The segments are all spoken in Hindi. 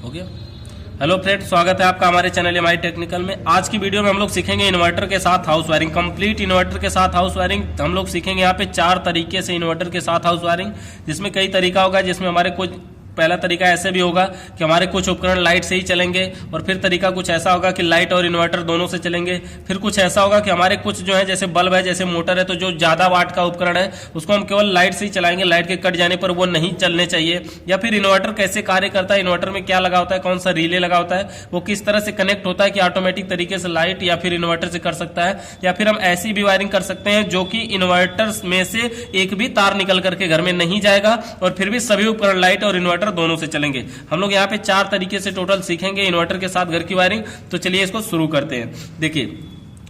ओके। हेलो फ्रेंड, स्वागत है आपका हमारे चैनल एमआई टेक्निकल में। आज की वीडियो में हम लोग सीखेंगे इन्वर्टर के साथ हाउस वायरिंग, कंप्लीट इन्वर्टर के साथ हाउस वायरिंग। हम लोग सीखेंगे यहाँ पे 4 तरीके से इन्वर्टर के साथ हाउस वायरिंग, जिसमें कई तरीका होगा। जिसमें हमारे कुछ पहला तरीका ऐसे भी होगा कि हमारे कुछ उपकरण लाइट से ही चलेंगे, और फिर तरीका कुछ ऐसा होगा कि लाइट और इन्वर्टर दोनों से चलेंगे। फिर कुछ ऐसा होगा कि हमारे कुछ जो है जैसे बल्ब है, जैसे मोटर है, तो जो ज्यादा वाट का उपकरण है उसको हम केवल लाइट से ही चलाएंगे, लाइट के कट जाने पर वो नहीं चलने चाहिए। या फिर इन्वर्टर कैसे कार्य करता है, इन्वर्टर में क्या लगा होता है, कौन सा रिले लगा होता है, वो किस तरह से कनेक्ट होता है कि ऑटोमेटिक तरीके से लाइट या फिर इन्वर्टर से कर सकता है। या फिर हम ऐसी भी वायरिंग कर सकते हैं जो कि इन्वर्टर में से एक भी तार निकल करके घर में नहीं जाएगा, और फिर भी सभी उपकरण लाइट और इन्वर्टर दोनों से चलेंगे। हम लोग यहाँ पे 4 तरीके से टोटल सीखेंगे इन्वर्टर के साथ घर की वायरिंग। तो चलिए इसको शुरू करते हैं। देखिए,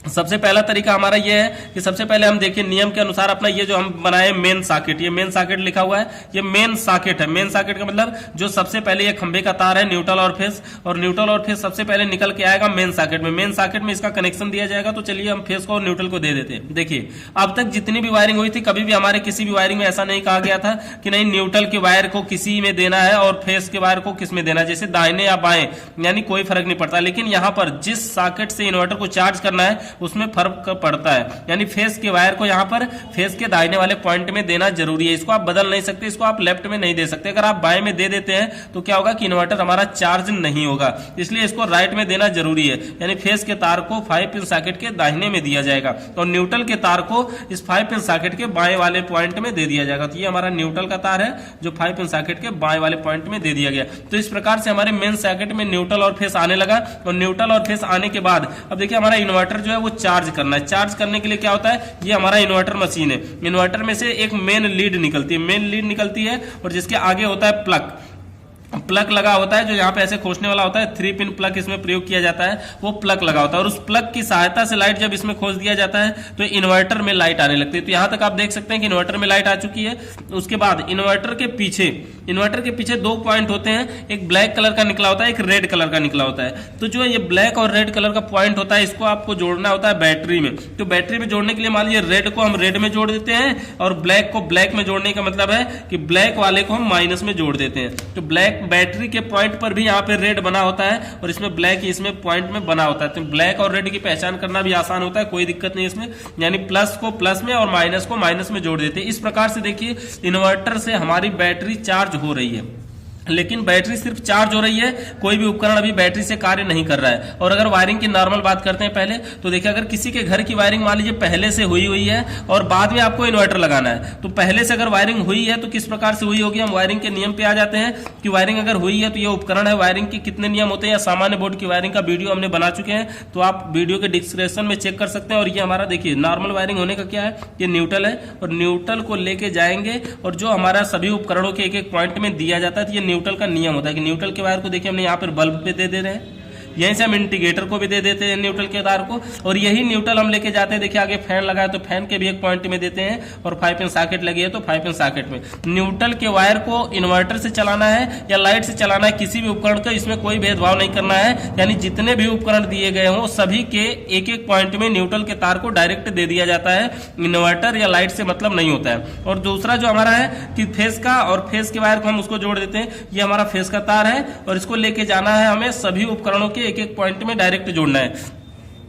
सबसे पहला तरीका हमारा ये है कि सबसे पहले हम देखिए नियम के अनुसार अपना ये जो हम बनाए मेन सॉकेट, ये मेन सॉकेट लिखा हुआ है, ये मेन सॉकेट है। मेन सॉकेट का मतलब जो सबसे पहले ये खंबे का तार है, न्यूट्रल और फेस, और न्यूट्रल और फेस सबसे पहले निकल के आएगा मेन सॉकेट में। मेन सॉकेट में इसका कनेक्शन दिया जाएगा। तो चलिए हम फेस को और न्यूट्रल को दे देते हैं। देखिए, अब तक जितनी भी वायरिंग हुई थी, कभी भी हमारे किसी भी वायरिंग में ऐसा नहीं कहा गया था कि नहीं न्यूट्रल के वायर को किसी में देना है और फेस के वायर को किस में देना है, जैसे दाहिने या बाएं, यानी कोई फर्क नहीं पड़ता। लेकिन यहाँ पर जिस सॉकेट से इन्वर्टर को चार्ज करना है उसमें फर्क पड़ता है, यानी फेस के वायर को यहाँ पर फेस के दाहिने वाले पॉइंट में देना जरूरी है। इसको आप बदल नहीं सकते, इसको आप लेफ्ट में नहीं दे सकते। अगर आप बाएं में दे देते हैं तो क्या होगा कि इन्वर्टर हमारा चार्ज नहीं होगा, इसलिए इसको राइट में देना जरूरी है। यानी फेस के तार को 5 पिन सॉकेट के दाहिने में दिया जाएगा और न्यूट्रल के तार को इस 5 पिन सॉकेट के बाएं वाले पॉइंट में दे दिया जाएगा। तो ये हमारा न्यूट्रल का तार है जो 5 पिन सॉकेट के बाएं वाले पॉइंट में दे दिया गया। तो इस प्रकार से हमारे मेन सॉकेट में न्यूट्रल और फेस आने लगा, और न्यूट्रल और फेस आने के बाद अब देखिए हमारा इन्वर्टर जो है वो चार्ज करना है। चार्ज करने के लिए क्या होता है, ये हमारा इन्वर्टर मशीन है। इन्वर्टर में से एक मेन लीड निकलती है, मेन लीड निकलती है, और जिसके आगे होता है प्लग लगा होता है, जो यहाँ पे ऐसे खोसने वाला होता है। 3 पिन प्लग इसमें प्रयोग किया जाता है, वो प्लग लगा होता है, और उस प्लग की सहायता से लाइट जब इसमें खोस दिया जाता है तो इन्वर्टर में लाइट आने लगती है। तो यहाँ तक आप देख सकते हैं कि इन्वर्टर में लाइट आ चुकी है। उसके बाद इन्वर्टर के पीछे 2 पॉइंट होते हैं, एक ब्लैक कलर का निकला होता है, एक रेड कलर का निकला होता है। तो जो ये ब्लैक और रेड कलर का पॉइंट होता है, इसको आपको जोड़ना होता है बैटरी में। तो बैटरी में जोड़ने के लिए मान लीजिए रेड को हम रेड में जोड़ देते हैं, और ब्लैक को ब्लैक में जोड़ने का मतलब है कि ब्लैक वाले को हम माइनस में जोड़ देते हैं। तो ब्लैक बैटरी के पॉइंट पर भी यहाँ पे रेड बना होता है, और इसमें ब्लैक इसमें पॉइंट में बना होता है। तो ब्लैक और रेड की पहचान करना भी आसान होता है, कोई दिक्कत नहीं इसमें। यानी प्लस को प्लस में और माइनस को माइनस में जोड़ देते हैं। इस प्रकार से देखिए इन्वर्टर से हमारी बैटरी चार्ज हो रही है। लेकिन बैटरी सिर्फ चार्ज हो रही है, कोई भी उपकरण अभी बैटरी से कार्य नहीं कर रहा है। और अगर वायरिंग की नॉर्मल बात करते हैं पहले, तो देखिए अगर किसी के घर की वायरिंग मान लीजिए पहले से हुई है और बाद में आपको इन्वर्टर लगाना है, तो पहले से अगर वायरिंग हुई है तो किस प्रकार से हुई होगी। हम वायरिंग के नियम पे आ जाते हैं कि वायरिंग अगर हुई है तो ये उपकरण है, वायरिंग के कितने नियम होते हैं, या सामान्य बोर्ड की वायरिंग का वीडियो हमने बना चुके हैं, तो आप वीडियो के डिस्क्रिप्शन में चेक कर सकते हैं। और ये हमारा देखिए नॉर्मल वायरिंग होने का क्या है, ये न्यूट्रल है, और न्यूट्रल को लेके जाएंगे, और जो हमारा सभी उपकरणों के एक पॉइंट में दिया जाता है, तो ये न्यूट्रल का नियम होता है कि न्यूट्रल के वायर को देखिए हमने यहाँ पर बल्ब पे दे रहे हैं, यहीं से हम इंडिकेटर को भी दे देते हैं न्यूट्रल के तार को, और यही न्यूट्रल हम लेके जाते हैं। देखिए आगे फैन लगा है तो फैन के भी एक पॉइंट में देते हैं, और 5 पिन सॉकेट लगी है तो 5 पिन सॉकेट में। न्यूट्रल के वायर को इन्वर्टर से चलाना है या लाइट से चलाना है, किसी भी उपकरण का इसमें कोई भेदभाव नहीं करना है। यानी जितने भी उपकरण दिए गए हों सभी के एक पॉइंट में न्यूट्रल के तार को डायरेक्ट दे दिया जाता है, इन्वर्टर या लाइट से मतलब नहीं होता है। और दूसरा जो हमारा है कि फेस का, और फेस के वायर को हम उसको जोड़ देते हैं, ये हमारा फेस का तार है, और इसको लेके जाना है हमें सभी उपकरणों के एक पॉइंट में डायरेक्ट जोड़ना है।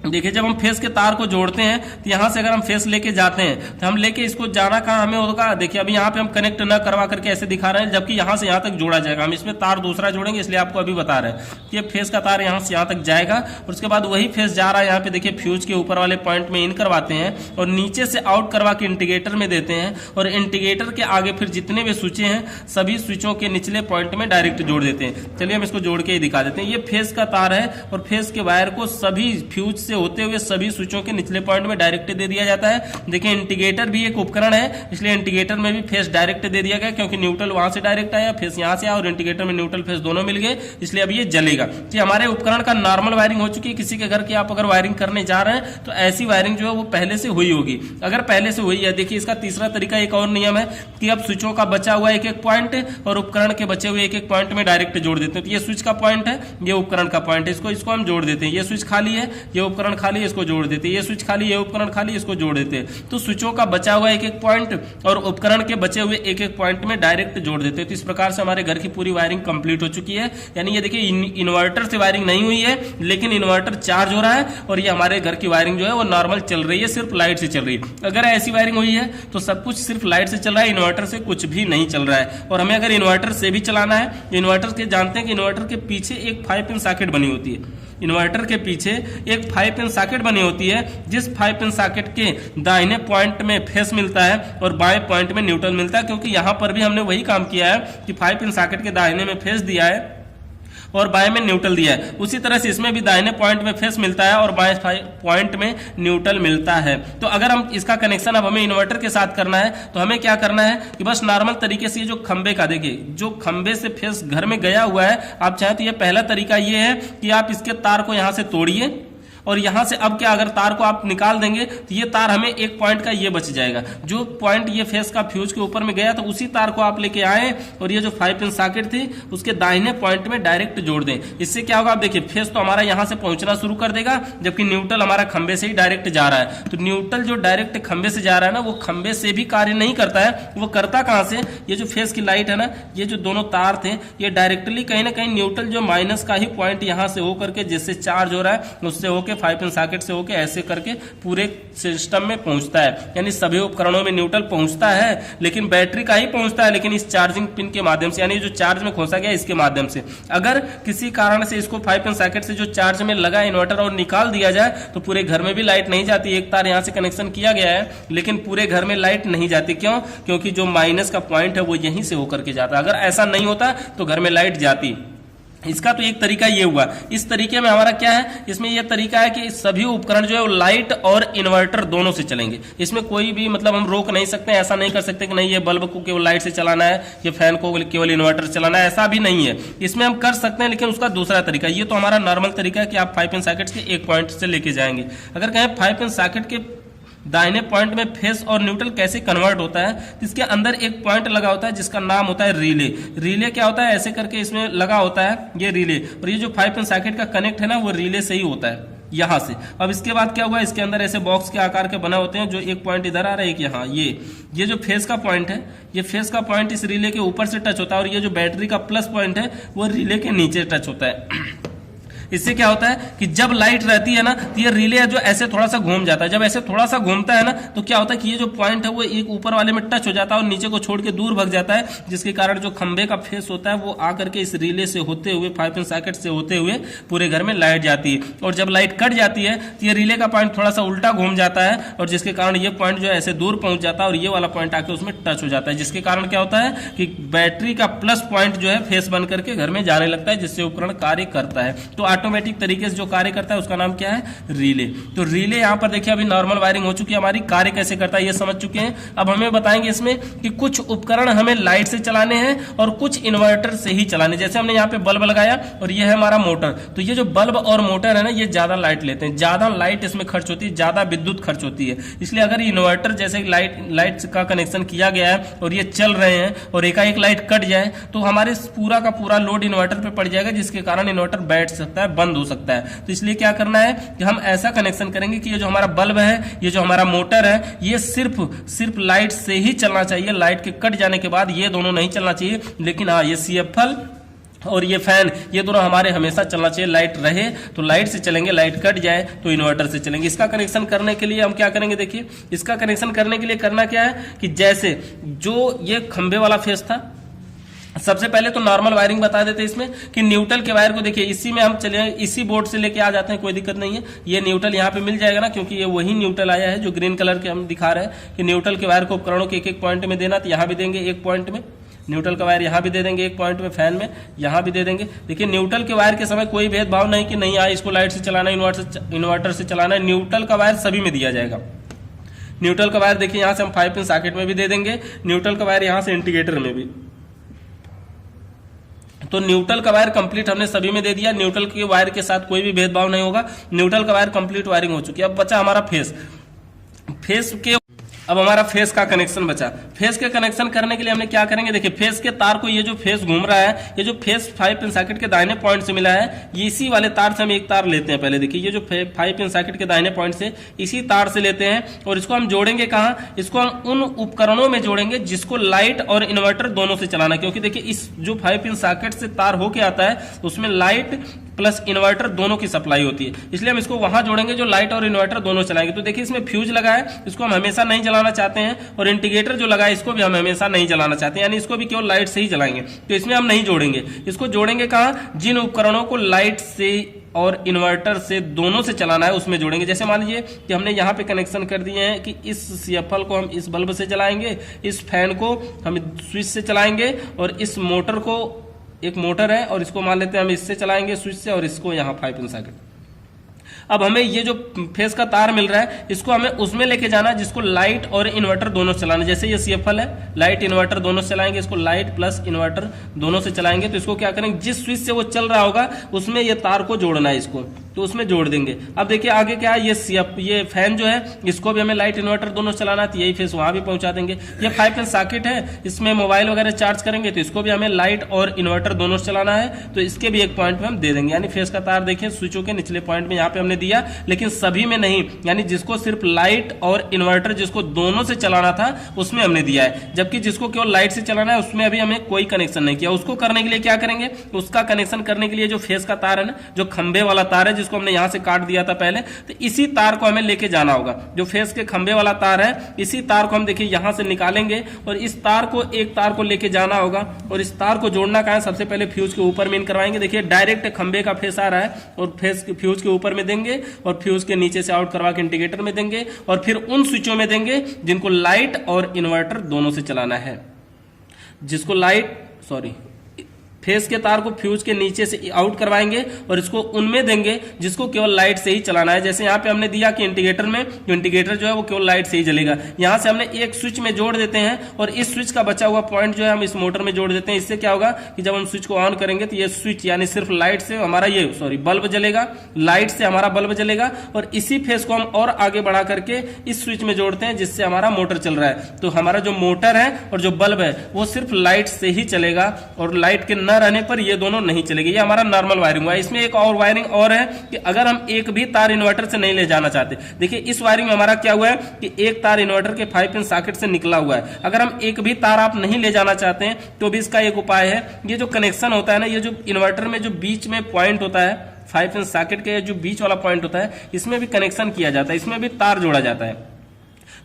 देखिए जब हम फेस के तार को जोड़ते हैं तो यहाँ से अगर हम फेस लेके जाते हैं तो हम लेके इसको जाना कहाँ हमें होगा। देखिए अभी यहाँ पे हम कनेक्ट ना करवा करके ऐसे दिखा रहे हैं, जबकि यहाँ से यहाँ तक जोड़ा जाएगा। हम इसमें तार दूसरा जोड़ेंगे, इसलिए आपको अभी बता रहे हैं कि फेस का तार यहाँ से यहाँ तक जाएगा, और उसके बाद वही फेस जा रहा है यहाँ पे देखिए फ्यूज के ऊपर वाले पॉइंट में इन करवाते हैं, और नीचे से आउट करवा के इंडिकेटर में देते हैं, और इंडिकेटर के आगे फिर जितने भी स्विचें हैं सभी स्विचों के निचले पॉइंट में डायरेक्ट जोड़ देते हैं। चलिए हम इसको जोड़ के ही दिखा देते हैं। ये फेस का तार है, और फेस के वायर को सभी फ्यूज से होते हुए सभी स्विचों के निचले पॉइंट में डायरेक्ट दे दिया जाता है। देखिए इंडिकेटर भी एक उपकरण है, इसलिए इंडिकेटर में भी फेस डायरेक्ट दे दिया गया, क्योंकि न्यूट्रल वहां से डायरेक्ट आया, फेस यहां से आया, और इंडिकेटर में न्यूट्रल फेस दोनों मिल गए, इसलिए अब ये जलेगा। ये हमारे उपकरण का नॉर्मल वायरिंग हो चुकी है। किसी के घर की आप अगर वायरिंग करने जा रहे हैं तो ऐसी वायरिंग जो है वो पहले से हुई होगी। अगर पहले से हुई है, देखिए इसका तीसरा तरीका एक और नियम है कि अब स्विचों का बचा हुआ एक पॉइंट और उपकरण के बचे हुए एक पॉइंट में डायरेक्ट जोड़ देते हैं। तो ये स्विच का पॉइंट है, ये उपकरण का पॉइंट है, इसको हम जोड़ देते हैं। ये स्विच खाली है, ये उपकरण उपकरण खाली, इसको जोड़ देते, ये स्विच खाली, ये उपकरण खाली, इसको जोड़ देते। तो स्विचों का बचा हुआ एक एक पॉइंट और उपकरण के बचे हुए एक एक पॉइंट में डायरेक्ट जोड़ देते। तो इस प्रकार से हमारे घर की पूरी वायरिंग कंप्लीट हो चुकी है। यानी ये देखिए इन्वर्टर से वायरिंग नहीं हुई है, लेकिन इन्वर्टर चार्ज हो रहा है और ये हमारे घर की वायरिंग जो है वो नॉर्मल चल रही है, सिर्फ लाइट से चल रही है। अगर ऐसी वायरिंग हुई है तो सब कुछ सिर्फ लाइट से चल रहा है, इन्वर्टर से कुछ भी नहीं चल रहा है। और हमें अगर इन्वर्टर से भी चलाना है, इन्वर्टर के जानते हैं कि इन्वर्टर के पीछे एक 5 पिन सॉकेट बनी होती है। इन्वर्टर के पीछे एक 5 पिन सॉकेट बनी होती है, जिस 5 पिन सॉकेट के दाहिने पॉइंट में फेस मिलता है और बाएं पॉइंट में न्यूट्रल मिलता है। क्योंकि यहां पर भी हमने वही काम किया है कि 5 पिन सॉकेट के दाहिने में फेस दिया है और बाएं में न्यूट्रल दिया है। उसी तरह से इसमें भी दाहिने पॉइंट में फेस मिलता है और बाएं पॉइंट में न्यूट्रल मिलता है। तो अगर हम इसका कनेक्शन अब हमें इन्वर्टर के साथ करना है तो हमें क्या करना है कि बस नॉर्मल तरीके से ये जो खंबे का देखिए, जो खंबे से फेस घर में गया हुआ है, आप चाहे तो ये पहला तरीका ये है कि आप इसके तार को यहां से तोड़िए और यहां से अब क्या, अगर तार को आप निकाल देंगे तो ये तार हमें एक पॉइंट का ये बच जाएगा। जो पॉइंट ये फेस का फ्यूज के ऊपर में गया तो उसी तार को आप लेके आए और ये जो 5 पिन सॉकेट थी उसके दाहिने पॉइंट में डायरेक्ट जोड़ दें। इससे क्या होगा, आप देखिए फेस तो हमारा यहां से पहुंचना शुरू कर देगा, जबकि न्यूट्रल हमारा खंबे से ही डायरेक्ट जा रहा है। तो न्यूट्रल जो डायरेक्ट खंबे से जा रहा है ना, वो खंबे से भी कार्य नहीं करता है। वो करता कहां से, ये जो फेस की लाइट है ना, ये जो दोनों तार थे, ये डायरेक्टली कहीं ना कहीं न्यूट्रल जो माइनस का ही पॉइंट यहां से होकर के जिससे चार्ज हो रहा है उससे होकर 5 पिन सॉकेट से होके ऐसे करके पूरे सिस्टम में पहुंचता है। यानी सभी उपकरणों में न्यूट्रल पहुंचता है, लेकिन बैटरी का ही पहुंचता है, लेकिन इस चार्जिंग पिन के माध्यम से, यानी जो चार्ज में खोसा गया इसके माध्यम से। अगर किसी कारण से इसको 5 पिन सॉकेट से जो चार्ज में लगा इन्वर्टर और निकाल दिया जाए तो पूरे घर में भी लाइट नहीं जाती। एक तार यहां से कनेक्शन किया गया है लेकिन पूरे घर में लाइट नहीं जाती। क्यों? क्योंकि जो माइनस का पॉइंट है वो यहीं से होकर के जाता है। अगर ऐसा नहीं होता तो घर में लाइट जाती। इसका तो एक तरीका ये हुआ। इस तरीके में हमारा क्या है, इसमें यह तरीका है कि सभी उपकरण जो है वो लाइट और इन्वर्टर दोनों से चलेंगे। इसमें कोई भी मतलब हम रोक नहीं सकते, ऐसा नहीं कर सकते कि नहीं ये बल्ब को केवल लाइट से चलाना है, ये फैन को केवल इन्वर्टर से चलाना है, ऐसा भी नहीं है। इसमें हम कर सकते हैं, लेकिन उसका दूसरा तरीका, ये तो हमारा नॉर्मल तरीका है कि आप 5 पिन सॉकेट के एक पॉइंट से लेके जाएंगे। अगर कहें 5 पिन सॉकेट के दाहिने पॉइंट में फेस और न्यूट्रल कैसे कन्वर्ट होता है, इसके अंदर एक पॉइंट लगा होता है जिसका नाम होता है रिले। रिले क्या होता है, ऐसे करके इसमें लगा होता है ये रिले, और ये जो 5 पिन सॉकेट का कनेक्ट है ना वो रिले से ही होता है यहां से। अब इसके बाद क्या हुआ, इसके अंदर ऐसे बॉक्स के आकार के बना होते हैं, जो एक पॉइंट इधर आ रहा है, एक यहाँ। ये जो फेस का पॉइंट है, ये फेस का पॉइंट इस रिले के ऊपर से टच होता है और ये जो बैटरी का प्लस पॉइंट है वो रिले के नीचे टच होता है। इससे क्या होता है कि जब लाइट रहती है ना तो ये रिले जो ऐसे थोड़ा सा घूम जाता है। जब ऐसे थोड़ा सा घूमता है ना तो क्या होता है कि ये जो पॉइंट है वो एक ऊपर वाले में टच हो जाता है और नीचे को छोड़ के दूर भाग जाता है, जिसके कारण जो खंबे का फेस होता है वो आकर के इस रिले से होते हुए 5 पिन सॉकेट से होते हुए पूरे घर में लाइट जाती है। और जब लाइट कट जाती है तो ये रिले का पॉइंट थोड़ा सा उल्टा घूम जाता है और जिसके कारण ये पॉइंट जो है ऐसे दूर पहुंच जाता है और ये वाला पॉइंट आके उसमें टच हो जाता है, जिसके कारण क्या होता है कि बैटरी का प्लस पॉइंट जो है फेस बन करके घर में जाने लगता है, जिससे उपकरण कार्य करता है। तो ऑटोमेटिक तरीके जो कार्य करता है उसका नाम क्या है, रिले। तो रिले यहां पर देखिए अभी नॉर्मल वायरिंग हो चुकी है हमारी, कार्य कैसे करता है ये समझ चुके हैं। अब हमें बताएंगे इसमें कि कुछ उपकरण हमें लाइट से चलाने हैं और कुछ इन्वर्टर से ही चलाने। जैसे हमने यहाँ पे बल्ब लगाया और ये है हमारा मोटर, तो ये जो बल्ब और मोटर है ना ये ज्यादा लाइट लेते हैं, ज्यादा लाइट इसमें खर्च होती है, ज्यादा विद्युत खर्च होती है। इसलिए अगर इन्वर्टर जैसे लाइट का कनेक्शन किया गया है और ये चल रहे हैं और एकाएक लाइट कट जाए तो हमारे पूरा का पूरा लोड इन्वर्टर पे पड़ जाएगा, जिसके कारण इन्वर्टर बैठ सकता है, बंद हो सकता है। तो इसलिए क्या करना है कि हम ऐसा कनेक्शन करेंगे कि ये जो हमारा बल्ब है, ये जो हमारा मोटर है, ये सिर्फ लाइट से ही चलना चाहिए। लाइट के कट जाने के बाद ये दोनों नहीं चलना चाहिए। लेकिन हाँ, ये CFL और ये फैन, ये दोनों हमारे हमेशा चलना चाहिए। लाइट रहे तो लाइट से चलेंगे, लाइट कट जाए तो इन्वर्टर से चलेंगे। इसका कनेक्शन करने के लिए हम क्या करेंगे, देखिए इसका कनेक्शन करने के लिए करना क्या है कि जैसे जो ये खंबे वाला फेस था, सबसे पहले तो नॉर्मल वायरिंग बता देते हैं इसमें कि न्यूट्रल के वायर को देखिए इसी में हम चले, इसी बोर्ड से लेके आ जाते हैं, कोई दिक्कत नहीं है। ये न्यूट्रल यहाँ पे मिल जाएगा ना, क्योंकि ये वही न्यूट्रल आया है जो ग्रीन कलर के हम दिखा रहे हैं कि न्यूट्रल के वायर को उपकरणों के एक एक पॉइंट में देना। तो यहाँ भी देंगे एक पॉइंट में न्यूट्रल का वायर, यहाँ भी दे देंगे एक पॉइंट में, फैन में यहाँ भी दे देंगे। देखिए न्यूट्रल के वायर के समय कोई भेदभाव नहीं कि नहीं इसको लाइट से चलाना है, इन्वर्टर से चलाना है। न्यूट्रल का वायर सभी में दिया जाएगा। न्यूट्रल का वायर देखिए यहाँ से हम 5 पिन सॉकेट में भी दे देंगे, न्यूट्रल का वायर यहाँ से इंडिकेटर में भी। तो न्यूट्रल का वायर कंप्लीट हमने सभी में दे दिया, न्यूट्रल के वायर के साथ कोई भी भेदभाव नहीं होगा। न्यूट्रल का वायर कंप्लीट वायरिंग हो चुकी है। अब बचा हमारा फेस के अब हमारा फेस का कनेक्शन बचा। फेस के कनेक्शन करने के लिए हमने क्या करेंगे, देखिए फेस के तार को, ये जो फेस घूम रहा है, ये जो फेस 5 पिन सॉकेट के दाहिने पॉइंट से मिला है, ये इसी वाले तार से हम एक तार लेते हैं। पहले देखिए ये जो 5 पिन सॉकेट के दाहिने पॉइंट से इसी तार से लेते हैं और इसको हम जोड़ेंगे कहाँ, इसको हम उन उपकरणों में जोड़ेंगे जिसको लाइट और इन्वर्टर दोनों से चलाना है। क्योंकि देखिए इस जो 5 पिन सॉकेट से तार होके आता है उसमें लाइट प्लस इन्वर्टर दोनों की सप्लाई होती है, इसलिए हम इसको वहां जोड़ेंगे जो लाइट और इन्वर्टर दोनों चलाएंगे। तो देखिए इसमें फ्यूज लगा है, इसको हम हमेशा नहीं जलाना चाहते हैं, और इंडिकेटर जो लगा है इसको भी हम हमेशा नहीं जलाना चाहते हैं, यानी इसको भी केवल लाइट से ही जलाएंगे। तो इसमें हम नहीं जोड़ेंगे, इसको जोड़ेंगे कहाँ, जिन उपकरणों को लाइट से और इन्वर्टर से दोनों से चलाना है उसमें जोड़ेंगे। जैसे मान लीजिए कि हमने यहाँ पे कनेक्शन कर दिए हैं कि इस सीएफएल को हम इस बल्ब से चलाएंगे, इस फैन को हम स्विच से चलाएंगे, और इस मोटर को, एक मोटर है और इसको मान लेते हैं हम इससे चलाएंगे स्विच से, और इसको यहाँ 5 पिन सॉकेट। अब हमें ये जो फेस का तार मिल रहा है इसको हमें उसमें लेके जाना है जिसको लाइट और इन्वर्टर दोनों चलाना है। जैसे ये सीएफएल है, लाइट इन्वर्टर दोनों से चलाएंगे, इसको लाइट प्लस इन्वर्टर दोनों से चलाएंगे। तो इसको क्या करेंगे, जिस स्विच से वो चल रहा होगा उसमें ये तार को जोड़ना है, इसको तो उसमें जोड़ देंगे। अब देखिए आगे क्या है, ये फैन जो है इसको भी हमें लाइट इन्वर्टर दोनों चलाना है, तो यही फेस वहां भी पहुंचा देंगे। ये 5 पिन सॉकेट है, इसमें मोबाइल वगैरह चार्ज करेंगे तो इसको भी हमें लाइट और इन्वर्टर दोनों चलाना है, तो इसके भी एक पॉइंट पे हम दे देंगे। यानी फेस का तार देखिए स्विचों के निचले पॉइंट में यहाँ पे हमने दिया, लेकिन सभी में नहीं, यानी जिसको सिर्फ लाइट और इन्वर्टर जिसको दोनों से चलाना था उसमें हमने दिया है, जबकि जिसको केवल लाइट से चलाना है उसमें अभी हमें कोई कनेक्शन नहीं किया। उसको करने के लिए क्या करेंगे, उसका कनेक्शन करने के लिए जो फेस का तार है ना, जो खंबे वाला तार है जिसको हमने यहां से काट दिया था पहले, तो इसी तार को हमें लेके जाना होगा। जो फेस के खंबे वाला तार है इसी तार को हम देखिए यहां से निकालेंगे और इस तार को, एक तार को लेके जाना होगा, और इस तार को जोड़ना कहां है, सबसे पहले फ्यूज के ऊपर में करवाएंगे। देखिए डायरेक्ट खंबे का फेस आ रहा है और फ्यूज के ऊपर में देंगे, और फ्यूज के नीचे से आउट करवा के इंडिकेटर में देंगे, और फिर उन स्विचों में देंगे जिनको लाइट और इन्वर्टर दोनों से चलाना है। जिसको फेस के तार को फ्यूज के नीचे से आउट करवाएंगे और इसको उनमें देंगे जिसको केवल लाइट से ही चलाना है। जैसे यहाँ पे हमने दिया कि इंडिकेटर में, तो इंडिकेटर जो है वो केवल लाइट से ही जलेगा। यहाँ से हमने एक स्विच में जोड़ देते हैं और इस स्विच का बचा हुआ पॉइंट जो है हम इस मोटर में जोड़ देते हैं। इससे क्या होगा कि जब हम स्विच को ऑन करेंगे तो ये स्विच यानी सिर्फ लाइट से हमारा बल्ब जलेगा, लाइट से हमारा बल्ब जलेगा, और इसी फेस को हम और आगे बढ़ा करके इस स्विच में जोड़ते हैं जिससे हमारा मोटर चल रहा है। तो हमारा जो मोटर है और जो बल्ब है वो सिर्फ लाइट से ही चलेगा, और लाइट के न रहने पर ये दोनों नहीं चलेगी। ये हमारा नॉर्मल वायरिंग हुआ है। इसमें एक और वायरिंग और है कि अगर हम एक भी तार इन्वर्टर से नहीं ले जाना चाहते, देखिए इस वायरिंग में हमारा क्या हुआ है कि एक तार इन्वर्टर के 5 पिन सॉकेट से निकला हुआ है। अगर हम एक भी तार आप नहीं ले जाना चाहते हैं तो भी इसका एक उपाय है, ये जो कनेक्शन होता है ना, ये जो इन्वर्टर में जो बीच में पॉइंट होता है 5 पिन सॉकेट के जो बीच वाला पॉइंट होता है, इसमें भी कनेक्शन किया जाता है, इसमें भी तार जोड़ा जाता है।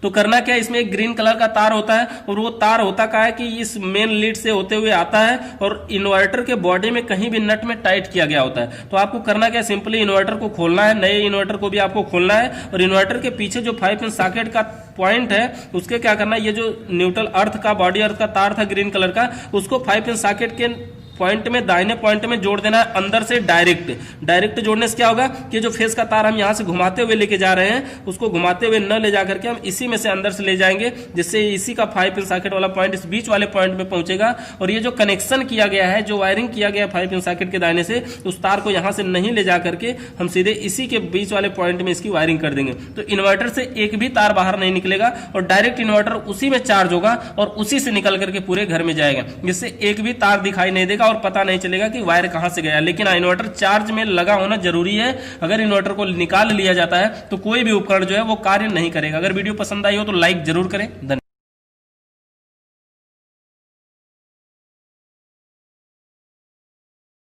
तो करना क्या है, इसमें एक ग्रीन कलर का तार होता है, और वो तार होता क्या है कि इस मेन लीड से होते हुए आता है और इन्वर्टर के बॉडी में कहीं भी नट में टाइट किया गया होता है। तो आपको करना क्या है, सिंपली इन्वर्टर को खोलना है, नए इन्वर्टर को भी आपको खोलना है, और इन्वर्टर के पीछे जो 5 पिन सॉकेट का पॉइंट है उसके क्या करना है, ये जो न्यूट्रल अर्थ का, बॉडी अर्थ का तार था ग्रीन कलर का, उसको 5 पिन सॉकेट के पॉइंट में, दाहिने पॉइंट में जोड़ देना है अंदर से डायरेक्ट जोड़ने से क्या होगा कि जो फेस का तार हम यहां से घुमाते हुए लेके जा रहे हैं उसको घुमाते हुए न ले जाकर के हम इसी में से अंदर से ले जाएंगे, जिससे इसी का 5 पिन सॉकेट वाला पॉइंट इस बीच वाले पॉइंट में पहुंचेगा। और ये जो कनेक्शन किया गया है, जो वायरिंग किया गया है 5 पिन सॉकेट के दाहिने से, उस तार को यहां से नहीं ले जाकर के हम सीधे इसी के बीच वाले पॉइंट में इसकी वायरिंग कर देंगे। तो इन्वर्टर से एक भी तार बाहर नहीं निकलेगा और डायरेक्ट इन्वर्टर उसी में चार्ज होगा और उसी से निकल करके पूरे घर में जाएगा, जिससे एक भी तार दिखाई नहीं देगा और पता नहीं चलेगा कि वायर कहां से गया। लेकिन इन्वर्टर चार्ज में लगा होना जरूरी है। अगर इन्वर्टर को निकाल लिया जाता है तो कोई भी उपकरण जो है वो कार्य नहीं करेगा। अगर वीडियो पसंद आई हो तो लाइक जरूर करें। धन्यवाद।